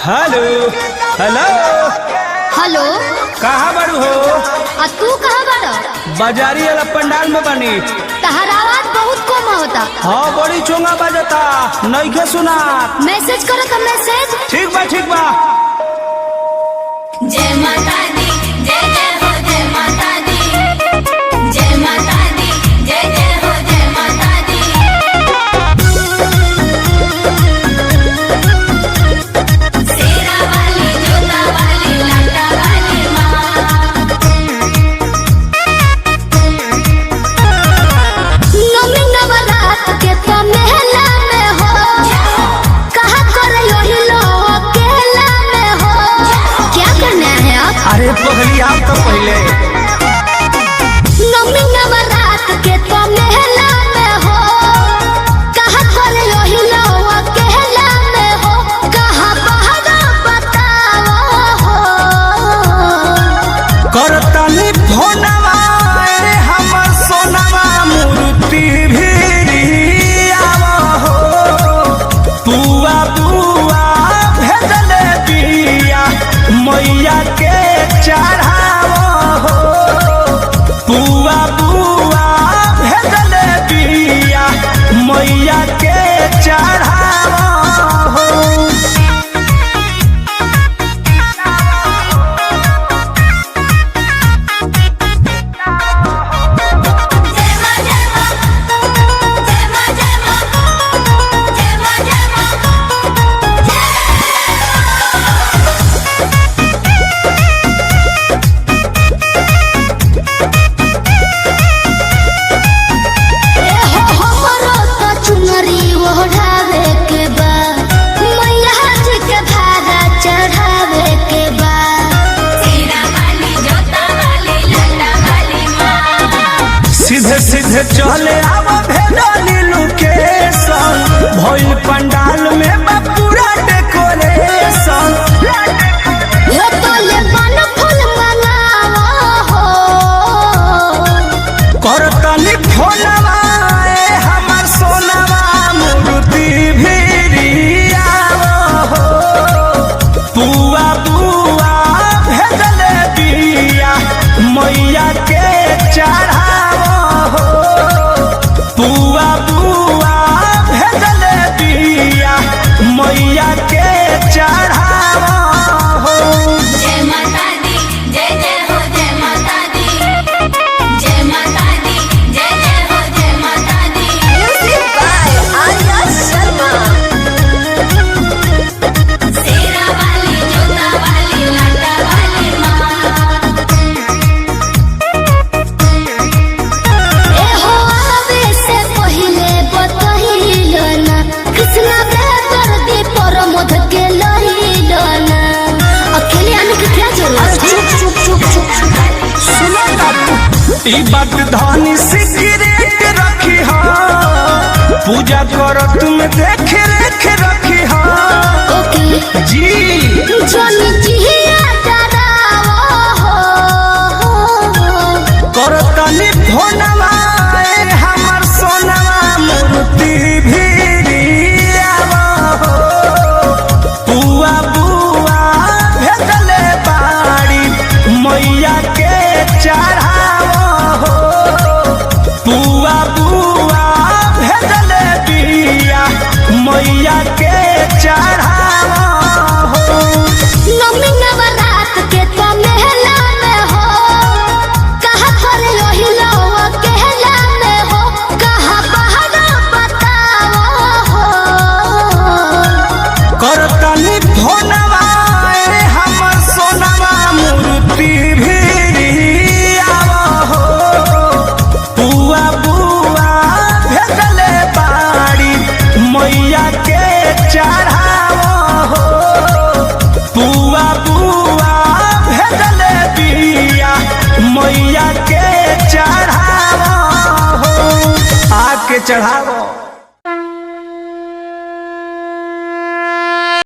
Hello hello hello. कहाँ बारू हो? आ तू कहाँ बाड़ा? बाजारी वाला पंडाल में बनी। तहरा आवाज बहुत कम होता। हाँ बड़ी चोंगा बजता नइखे सुना। मैसेज करो तो मैसेज। ठीक बा ठीक बा। जय माता दी जय जय हो जय माता दी जय माता दी जय जय हो जय माता दी। शेरा वाली जोता वाली लाटा वाली माँ। नवमी नवरात के तो मेला में हो, कहाँ कर योही लो अकेला में हो। क्या करना है आप? अरे पगली आप तो पहले नवमी नवरात के तो मेला में हो, कहाँ कर योही लो अकेला में हो। कहाँ बहरा बताओ हो। करतनी फोनवा अरे हमर सोनवा मूर्ति भी आवो बुआ बुआ भेजले बिया मैया के चढ़ावो बुआ बुआ भेजले बिया मैया के चढ़ावो। जय माँ जय माँ जय माँ जय माँ जय माँ जय माँ हो हमरो तो चुनरी ओढ़ावे के बा, मैया जी के भागा चढ़ावे के बा। शेरा वाली जोता वाली लाटा वाली माँ। सीधे सीधे चले आवा भेजली लोकेशन भइल पंडाल में बा पूरा डेकोरेशन। हो तो ले बन फूल मंगावा हो। करतनी फोनवा ए हमर सोनवा मूर्ति भी आवो बुआ बुआ भेजले बिया मैया के चढ़ावो बुआ बुआ भेजले बिया मैया के चढ़ावो। जय माता दी जय जय हो जय माता दी जय माता दी जय जय हो जय माता दी। Music by Arya Sharma. शेरा वाली जोता वाली लाटा वाली माँ। ए हो आवे से पहिले बतहिलो ना, कृष्णा बेदर दी परमोध के लहिलो ना। अकेले आने की क्या जरूरत है? चुप चुप चुप चुप। सुनो बाबू ई बात धनी सिगरेट रखी हो पूजा करो तुम देख रेख रखी हो ओके जी। जोनी जिया डरावो हो। करतनी फोनवा ए हमर सोनवा मूर्ति भी आवो बुआ बुआ भेजले बाड़ी मैया के चढ़ावो बुआ बुआ भेजले बिया मैया के चढ़ावो। नवमी नवरात के तो मेला में हो, कहाँ कर योही लो अकेला में हो। कहाँ बहरा बताओ हो। करतनी फोनवा ए हमर सोनवा मूर्ति भी आवो बुआ बुआ भेजले बाड़ी मैया के चढ़ावो बुआ बुआ भेजले बिया मैया के चढ़ावो आके चढ़ावो।